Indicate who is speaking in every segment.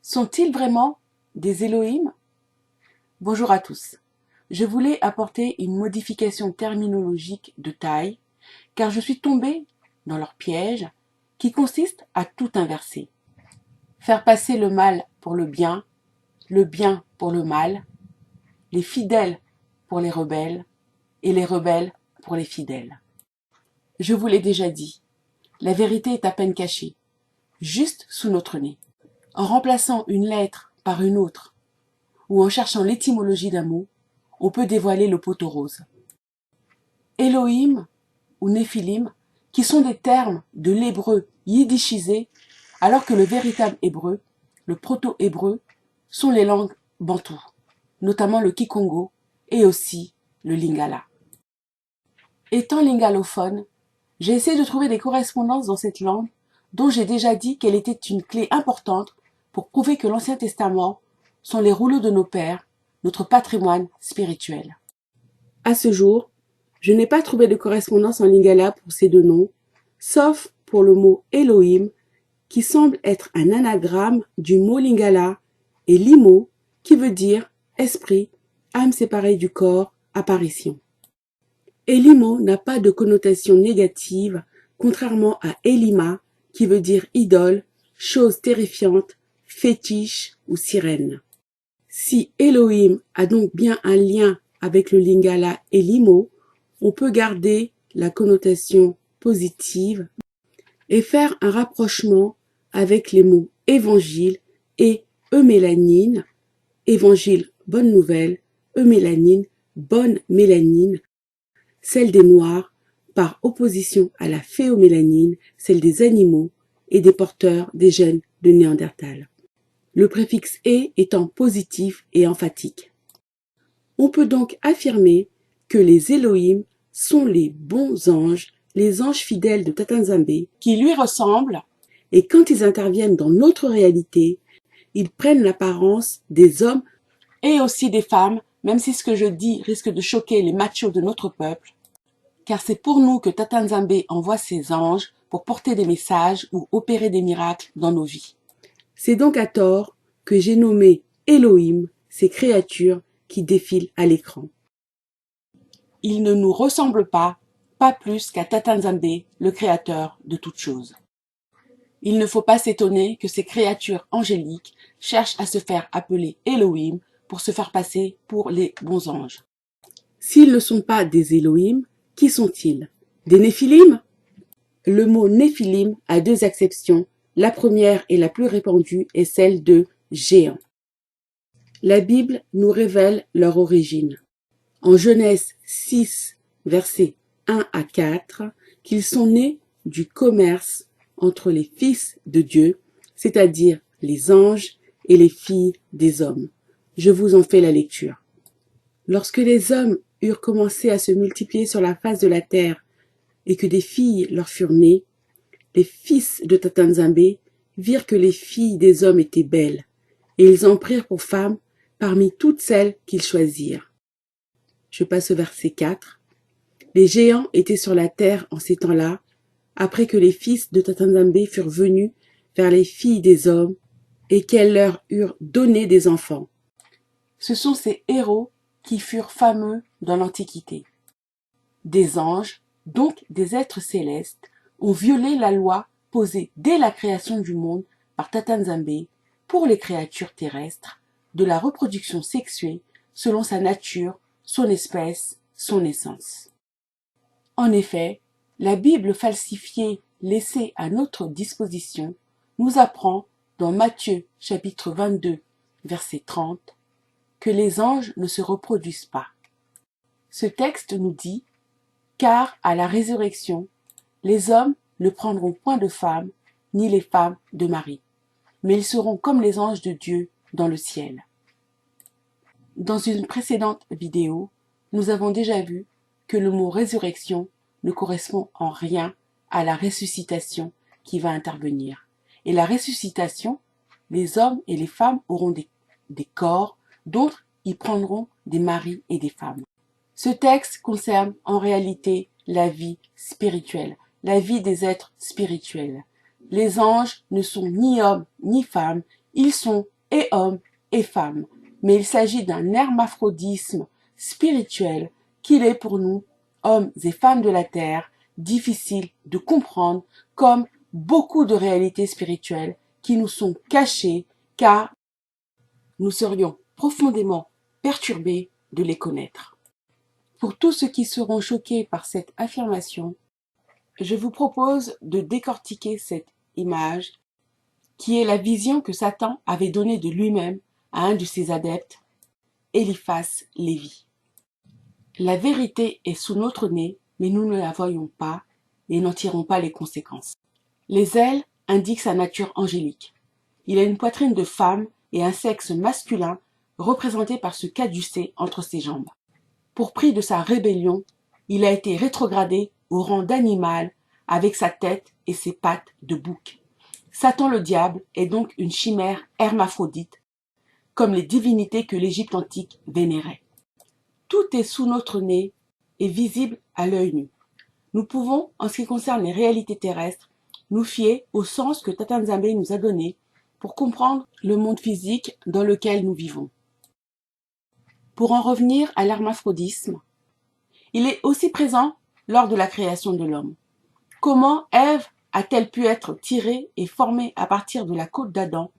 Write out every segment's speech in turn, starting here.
Speaker 1: Sont-ils vraiment des Elohim? Bonjour à tous. Je voulais apporter une modification terminologique de taille, car je suis tombée dans leur piège qui consiste à tout inverser. Faire passer le mal pour le bien pour le mal, les fidèles pour les rebelles et les rebelles pour les fidèles. Je vous l'ai déjà dit, la vérité est à peine cachée, juste sous notre nez. En remplaçant une lettre par une autre, ou en cherchant l'étymologie d'un mot, on peut dévoiler le pot aux roses. Elohim ou Néphilim, qui sont des termes de l'hébreu yiddishisé, alors que le véritable hébreu, le proto-hébreu, sont les langues bantoues, notamment le kikongo et aussi le lingala. Étant lingalophone, j'ai essayé de trouver des correspondances dans cette langue dont j'ai déjà dit qu'elle était une clé importante pour prouver que l'Ancien Testament sont les rouleaux de nos pères, notre patrimoine spirituel. À ce jour, je n'ai pas trouvé de correspondance en lingala pour ces deux noms, sauf pour le mot Elohim, qui semble être un anagramme du mot lingala, et limo, qui veut dire esprit, âme séparée du corps, apparition. Elimo n'a pas de connotation négative, contrairement à Elima, qui veut dire idole, chose terrifiante, fétiche ou sirène. Si Elohim a donc bien un lien avec le lingala Elimo, on peut garder la connotation positive et faire un rapprochement avec les mots évangile et eumélanine, évangile bonne nouvelle, eumélanine bonne mélanine, celle des Noirs, par opposition à la phéomélanine, celle des animaux et des porteurs des gènes de Néandertal. Le préfixe « et » étant positif et emphatique. On peut donc affirmer que les Elohim sont les bons anges, les anges fidèles de Tatanzambé, qui lui ressemblent, et quand ils interviennent dans notre réalité, ils prennent l'apparence des hommes et aussi des femmes, même si ce que je dis risque de choquer les machos de notre peuple, car c'est pour nous que Tatanzambé envoie ses anges pour porter des messages ou opérer des miracles dans nos vies. C'est donc à tort que j'ai nommé Elohim ces créatures qui défilent à l'écran. Ils ne nous ressemblent pas plus qu'à Tatanzambé, le créateur de toutes choses. Il ne faut pas s'étonner que ces créatures angéliques cherchent à se faire appeler Elohim pour se faire passer pour les bons anges. S'ils ne sont pas des Elohim, qui sont-ils? Des Néphilim? Le mot Néphilim a deux acceptions. La première et la plus répandue est celle de géant. La Bible nous révèle leur origine. En Genèse 6, versets 1 à 4, qu'ils sont nés du commerce entre les fils de Dieu, c'est-à-dire les anges et les filles des hommes. Je vous en fais la lecture. Lorsque les hommes eurent commencé à se multiplier sur la face de la terre et que des filles leur furent nées, les fils de Tatanzambé virent que les filles des hommes étaient belles, et ils en prirent pour femmes parmi toutes celles qu'ils choisirent. Je passe au verset 4. Les géants étaient sur la terre en ces temps-là, après que les fils de Tatanzambé furent venus vers les filles des hommes et qu'elles leur eurent donné des enfants. Ce sont ces héros qui furent fameux dans l'Antiquité. Des anges, donc des êtres célestes, ont violé la loi posée dès la création du monde par Tatanzambé pour les créatures terrestres de la reproduction sexuée selon sa nature, son espèce, son essence. En effet, la Bible falsifiée laissée à notre disposition nous apprend dans Matthieu chapitre 22, verset 30, que les anges ne se reproduisent pas. Ce texte nous dit « Car à la résurrection, les hommes ne prendront point de femmes, ni les femmes de mari, mais ils seront comme les anges de Dieu dans le ciel. » Dans une précédente vidéo, nous avons déjà vu que le mot résurrection ne correspond en rien à la ressuscitation qui va intervenir. Et la ressuscitation, les hommes et les femmes auront des corps, d'autres y prendront des maris et des femmes. Ce texte concerne en réalité la vie spirituelle, la vie des êtres spirituels. Les anges ne sont ni hommes ni femmes, Ils sont et hommes et femmes, mais il s'agit d'un hermaphrodisme spirituel qu'il est pour nous, hommes et femmes de la terre, difficile de comprendre comme beaucoup de réalités spirituelles qui nous sont cachées car nous serions profondément perturbés de les connaître. Pour tous ceux qui seront choqués par cette affirmation, je vous propose de décortiquer cette image qui est la vision que Satan avait donnée de lui-même à un de ses adeptes, Eliphas Lévi. La vérité est sous notre nez, mais nous ne la voyons pas et n'en tirons pas les conséquences. Les ailes indiquent sa nature angélique. Il a une poitrine de femme et un sexe masculin représenté par ce caducée entre ses jambes. Pour prix de sa rébellion, il a été rétrogradé au rang d'animal avec sa tête et ses pattes de bouc. Satan le diable est donc une chimère hermaphrodite, comme les divinités que l'Égypte antique vénérait. Tout est sous notre nez et visible à l'œil nu. Nous pouvons, en ce qui concerne les réalités terrestres, nous fier au sens que Tata Nzambe nous a donné pour comprendre le monde physique dans lequel nous vivons. Pour en revenir à l'hermaphrodisme, il est aussi présent lors de la création de l'homme. Comment Ève a-t-elle pu être tirée et formée à partir de la côte d'Adam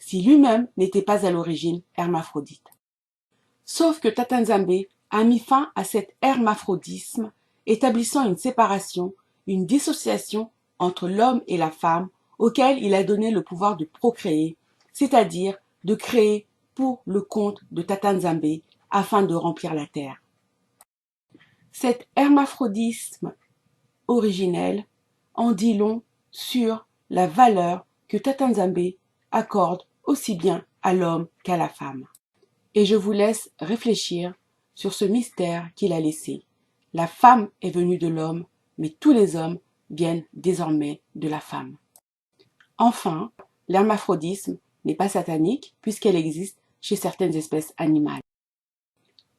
Speaker 1: si lui-même n'était pas à l'origine hermaphrodite? Sauf que Tata Nzambe a mis fin à cet hermaphrodisme, établissant une séparation, une dissociation entre l'homme et la femme, auquel il a donné le pouvoir de procréer, c'est-à-dire de créer pour le compte de Tata Nzambe afin de remplir la terre. Cet hermaphrodisme originel en dit long sur la valeur que Tata Nzambe accorde aussi bien à l'homme qu'à la femme. Et je vous laisse réfléchir sur ce mystère qu'il a laissé. La femme est venue de l'homme, mais tous les hommes viennent désormais de la femme. Enfin, l'hermaphrodisme n'est pas satanique puisqu'elle existe chez certaines espèces animales.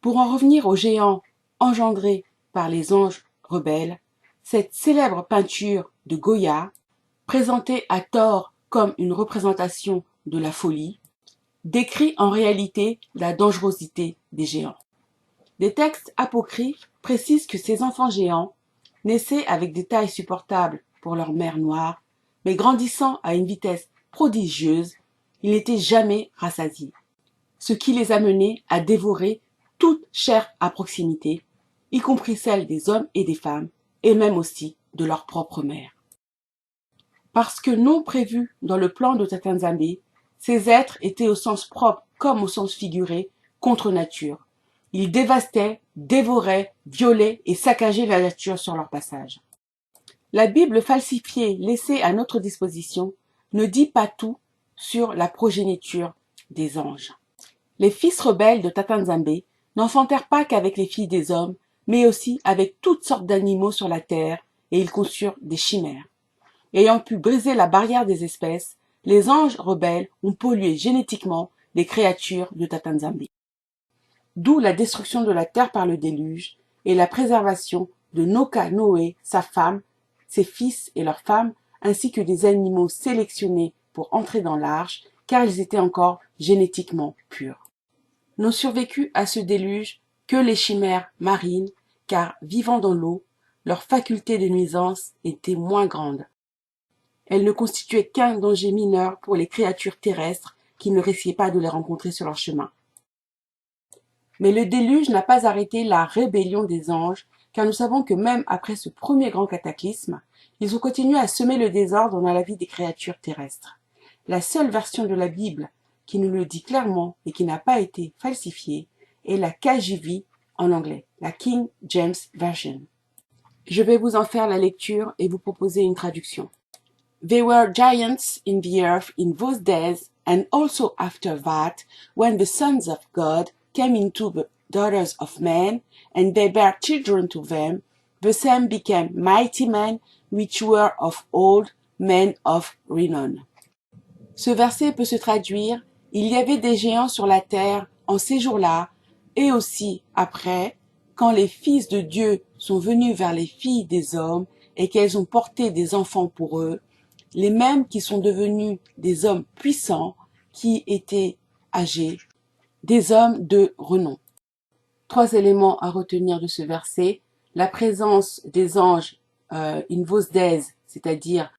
Speaker 1: Pour en revenir aux géants engendrés par les anges rebelles, cette célèbre peinture de Goya, présentée à tort comme une représentation de la folie, décrit en réalité la dangerosité des géants. Des textes apocryphes précisent que ces enfants géants naissaient avec des tailles supportables pour leur mère noire, mais grandissant à une vitesse prodigieuse, ils n'étaient jamais rassasiés, ce qui les amenait à dévorer toute chair à proximité, y compris celle des hommes et des femmes, et même aussi de leur propre mère. Parce que non prévus dans le plan de Tata Nzambe, ces êtres étaient au sens propre comme au sens figuré contre nature. Ils dévastaient, dévoraient, violaient et saccageaient la nature sur leur passage. La Bible falsifiée laissée à notre disposition ne dit pas tout sur la progéniture des anges. Les fils rebelles de Tata Nzambe n'enfantèrent pas qu'avec les filles des hommes, mais aussi avec toutes sortes d'animaux sur la terre, et ils conçurent des chimères. Ayant pu briser la barrière des espèces, les anges rebelles ont pollué génétiquement les créatures de Tata Nzambe. D'où la destruction de la terre par le déluge et la préservation de Noka Noé, sa femme, ses fils et leurs femmes, ainsi que des animaux sélectionnés pour entrer dans l'arche, car ils étaient encore génétiquement purs. N'ont survécu à ce déluge que les chimères marines, car vivant dans l'eau, leur faculté de nuisance était moins grande. Elles ne constituaient qu'un danger mineur pour les créatures terrestres qui ne risquaient pas de les rencontrer sur leur chemin. Mais le déluge n'a pas arrêté la rébellion des anges, car nous savons que même après ce premier grand cataclysme, ils ont continué à semer le désordre dans la vie des créatures terrestres. La seule version de la Bible qui nous le dit clairement et qui n'a pas été falsifiée est la KJV en anglais, la King James Version. Je vais vous en faire la lecture et vous proposer une traduction. There were giants in the earth in those days, and also after that, when the sons of God came into the daughters of men, and they bare children to them, the same became mighty men, which were of old, men of renown. Ce verset peut se traduire « Il y avait des géants sur la terre en ces jours-là, et aussi après, quand les fils de Dieu sont venus vers les filles des hommes, et qu'elles ont porté des enfants pour eux, les mêmes qui sont devenus des hommes puissants, qui étaient âgés, des hommes de renom. 3 éléments à retenir de ce verset: la présence des anges in vos days, c'est-à-dire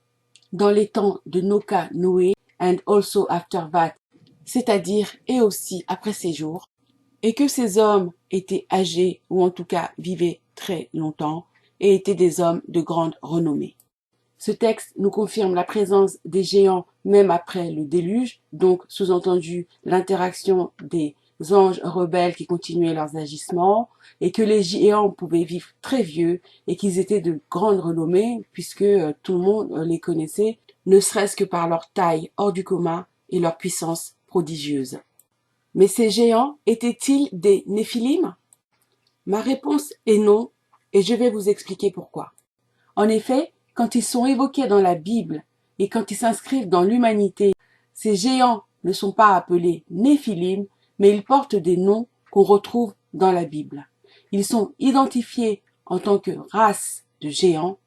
Speaker 1: dans les temps de Noka, Noé, and also after that, c'est-à-dire et aussi après ces jours, et que ces hommes étaient âgés, ou en tout cas vivaient très longtemps, et étaient des hommes de grande renommée. Ce texte nous confirme la présence des géants même après le déluge, donc sous-entendu l'interaction des anges rebelles qui continuaient leurs agissements, et que les géants pouvaient vivre très vieux et qu'ils étaient de grande renommée puisque tout le monde les connaissait, ne serait-ce que par leur taille hors du commun et leur puissance prodigieuse. Mais ces géants étaient-ils des Néphilim? Ma réponse est non, et je vais vous expliquer pourquoi. En effet, quand ils sont évoqués dans la Bible et quand ils s'inscrivent dans l'humanité, ces géants ne sont pas appelés Néphilim, mais ils portent des noms qu'on retrouve dans la Bible. Ils sont identifiés en tant que race de géants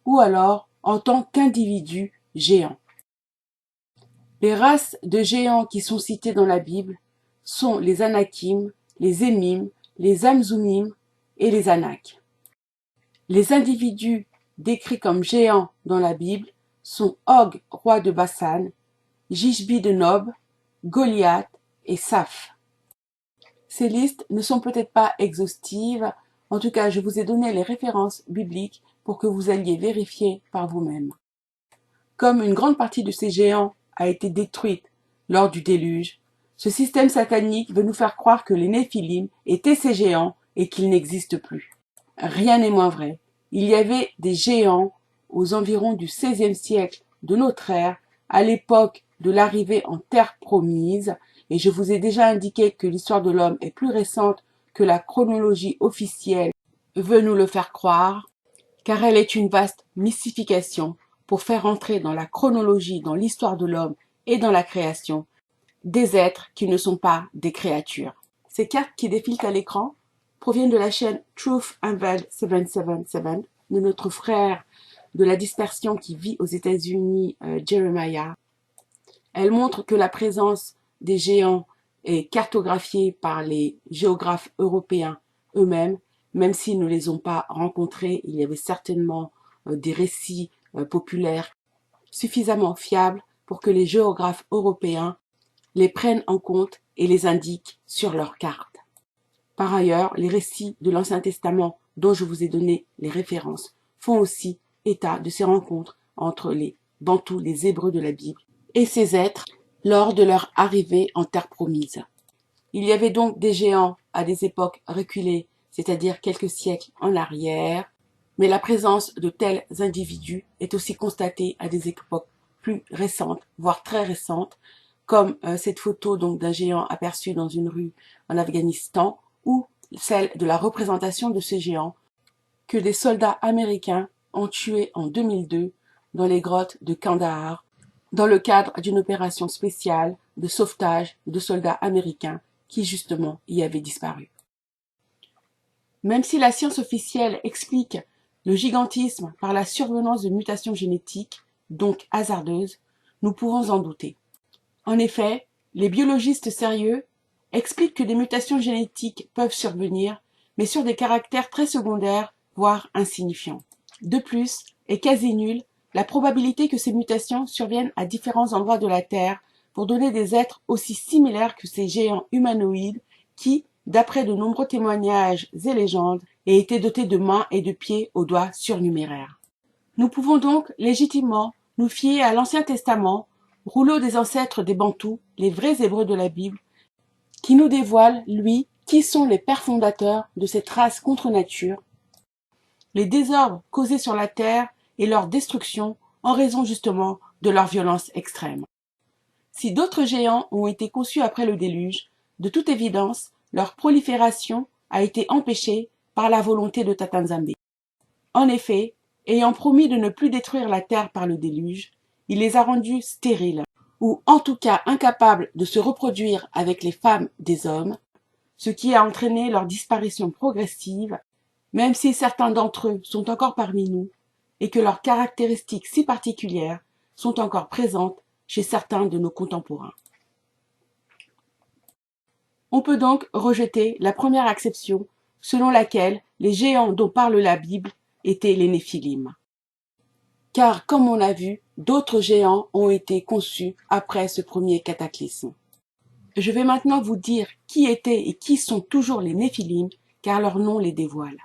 Speaker 1: ou alors en tant qu'individus géants. Les races de géants qui sont citées dans la Bible sont les Anakim, les Émim, les Amzumim et les Anak. Les individus décrits comme géants dans la Bible sont Og, roi de Bassan, Jishbi de Nob, Goliath et Saph. Ces listes ne sont peut-être pas exhaustives, en tout cas je vous ai donné les références bibliques pour que vous alliez vérifier par vous-même. Comme une grande partie de ces géants a été détruite lors du déluge, ce système satanique veut nous faire croire que les Néphilim étaient ces géants et qu'ils n'existent plus. Rien n'est moins vrai. Il y avait des géants aux environs du XVIe siècle de notre ère, à l'époque de l'arrivée en terre promise, et je vous ai déjà indiqué que l'histoire de l'homme est plus récente que la chronologie officielle veut nous le faire croire, car elle est une vaste mystification pour faire entrer dans la chronologie, dans l'histoire de l'homme et dans la création, des êtres qui ne sont pas des créatures. Ces cartes qui défilent à l'écran proviennent de la chaîne Truth Unveiled 777 de notre frère de la dispersion qui vit aux États-Unis, Jeremiah. Elle montre que la présence des géants est cartographiée par les géographes européens eux-mêmes, même s'ils ne les ont pas rencontrés. Il y avait certainement des récits populaires suffisamment fiables pour que les géographes européens les prennent en compte et les indiquent sur leurs cartes. Par ailleurs, les récits de l'Ancien Testament dont je vous ai donné les références font aussi état de ces rencontres entre les Bantous, les Hébreux de la Bible, et ces êtres lors de leur arrivée en terre promise. Il y avait donc des géants à des époques reculées, c'est-à-dire quelques siècles en arrière, mais la présence de tels individus est aussi constatée à des époques plus récentes, voire très récentes, comme cette photo donc d'un géant aperçu dans une rue en Afghanistan, ou celle de la représentation de ces géants que des soldats américains ont tués en 2002 dans les grottes de Kandahar, dans le cadre d'une opération spéciale de sauvetage de soldats américains qui justement y avaient disparu. Même si la science officielle explique le gigantisme par la survenance de mutations génétiques, donc hasardeuses, nous pouvons en douter. En effet, les biologistes sérieux expliquent que des mutations génétiques peuvent survenir, mais sur des caractères très secondaires, voire insignifiants. De plus, est quasi nulle la probabilité que ces mutations surviennent à différents endroits de la Terre pour donner des êtres aussi similaires que ces géants humanoïdes qui, d'après de nombreux témoignages et légendes, aient été dotés de mains et de pieds aux doigts surnuméraires. Nous pouvons donc légitimement nous fier à l'Ancien Testament, rouleau des ancêtres des Bantous, les vrais Hébreux de la Bible, qui nous dévoile, lui, qui sont les pères fondateurs de cette race contre nature, les désordres causés sur la terre et leur destruction en raison justement de leur violence extrême. Si d'autres géants ont été conçus après le déluge, de toute évidence, leur prolifération a été empêchée par la volonté de Tatanzambé. En effet, ayant promis de ne plus détruire la terre par le déluge, il les a rendus stériles, ou en tout cas incapables de se reproduire avec les femmes des hommes, ce qui a entraîné leur disparition progressive, même si certains d'entre eux sont encore parmi nous, et que leurs caractéristiques si particulières sont encore présentes chez certains de nos contemporains. On peut donc rejeter la première acception selon laquelle les géants dont parle la Bible étaient les Néphilim. Car, comme on l'a vu, d'autres géants ont été conçus après ce premier cataclysme. Je vais maintenant vous dire qui étaient et qui sont toujours les Néphilim, car leur nom les dévoile.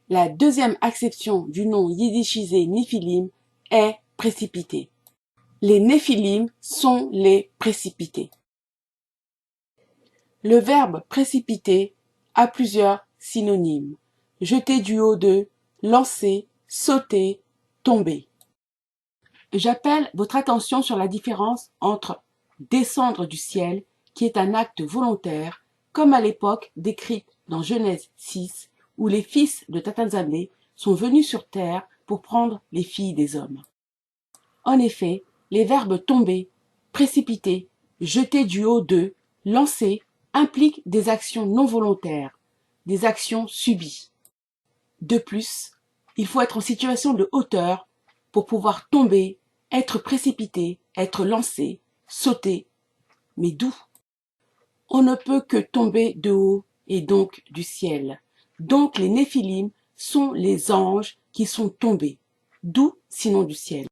Speaker 1: La deuxième acception du nom yiddishisé Néphilim est précipité. Les Néphilim sont les précipités. Le verbe précipiter a plusieurs synonymes. Jeter du haut de, lancer, sauter, tomber. J'appelle votre attention sur la différence entre descendre du ciel, qui est un acte volontaire, comme à l'époque décrite dans Genèse 6, où les fils de Tatanzamé sont venus sur terre pour prendre les filles des hommes. En effet, les verbes tomber, précipiter, jeter du haut de, lancer, impliquent des actions non volontaires, des actions subies. De plus, il faut être en situation de hauteur pour pouvoir tomber, être précipité, être lancé, sauter. Mais d'où? On ne peut que tomber de haut et donc du ciel. Donc les Néphilim sont les anges qui sont tombés. D'où sinon du ciel?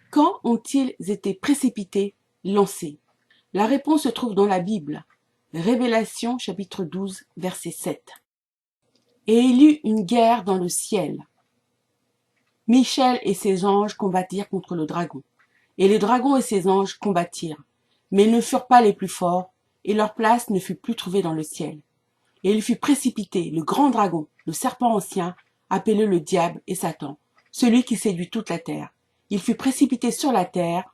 Speaker 1: Quand ont-ils été précipités, lancés? La réponse se trouve dans la Bible. Révélation chapitre 12, verset 7. Et il y eut une guerre dans le ciel. Michel et ses anges combattirent contre le dragon. Et le dragon et ses anges combattirent. Mais ils ne furent pas les plus forts, et leur place ne fut plus trouvée dans le ciel. Et il fut précipité, le grand dragon, le serpent ancien, appelé le diable et Satan, celui qui séduit toute la terre. Il fut précipité sur la terre,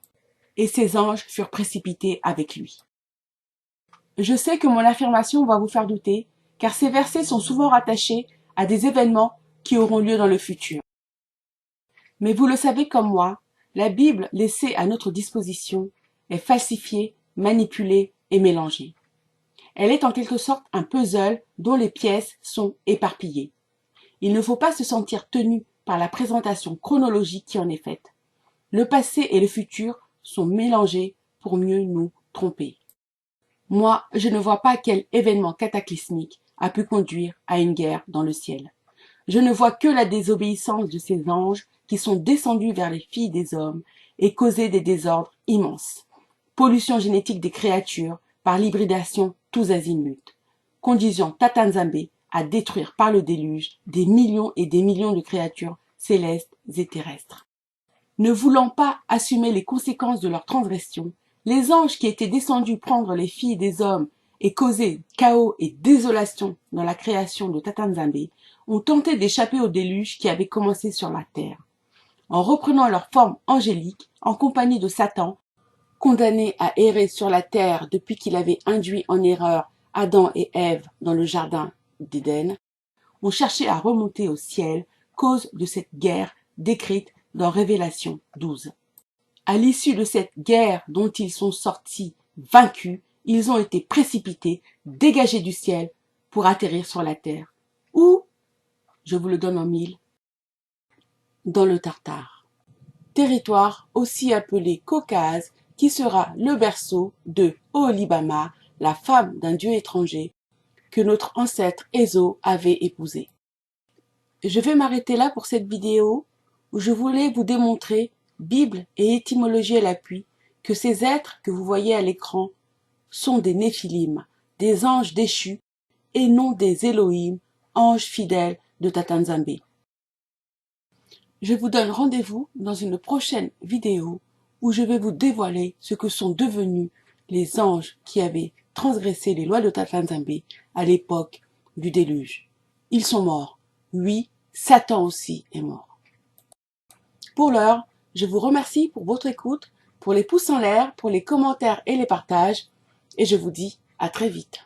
Speaker 1: et ses anges furent précipités avec lui. Je sais que mon affirmation va vous faire douter, car ces versets sont souvent rattachés à des événements qui auront lieu dans le futur. Mais vous le savez comme moi, la Bible laissée à notre disposition est falsifiée, manipulée et mélangée. Elle est en quelque sorte un puzzle dont les pièces sont éparpillées. Il ne faut pas se sentir tenu par la présentation chronologique qui en est faite. Le passé et le futur sont mélangés pour mieux nous tromper. Moi, je ne vois pas quel événement cataclysmique a pu conduire à une guerre dans le ciel. Je ne vois que la désobéissance de ces anges qui sont descendus vers les filles des hommes et causé des désordres immenses. Pollution génétique des créatures par l'hybridation tous azimuts, conduisant Tatanzambe à détruire par le déluge des millions et des millions de créatures célestes et terrestres. Ne voulant pas assumer les conséquences de leur transgression, les anges qui étaient descendus prendre les filles des hommes et causer chaos et désolation dans la création de Tatanzambe ont tenté d'échapper au déluge qui avait commencé sur la terre. En reprenant leur forme angélique, en compagnie de Satan, condamné à errer sur la terre depuis qu'il avait induit en erreur Adam et Ève dans le jardin d'Éden, ont cherché à remonter au ciel, cause de cette guerre décrite dans Révélation 12. À l'issue de cette guerre dont ils sont sortis vaincus, ils ont été précipités, dégagés du ciel pour atterrir sur la terre. Où? Je vous le donne en mille. Dans le Tartare. Territoire aussi appelé Caucase, qui sera le berceau de Oholibama, la femme d'un dieu étranger, que notre ancêtre Ézo avait épousé. Je vais m'arrêter là pour cette vidéo, où je voulais vous démontrer, Bible et étymologie à l'appui, que ces êtres que vous voyez à l'écran sont des Néphilim, des anges déchus, et non des Elohim, anges fidèles de Tatanzambe. Je vous donne rendez-vous dans une prochaine vidéo où je vais vous dévoiler ce que sont devenus les anges qui avaient transgressé les lois de Tatanzambe à l'époque du déluge. Ils sont morts. Oui, Satan aussi est mort. Pour l'heure, je vous remercie pour votre écoute, pour les pouces en l'air, pour les commentaires et les partages, et je vous dis à très vite.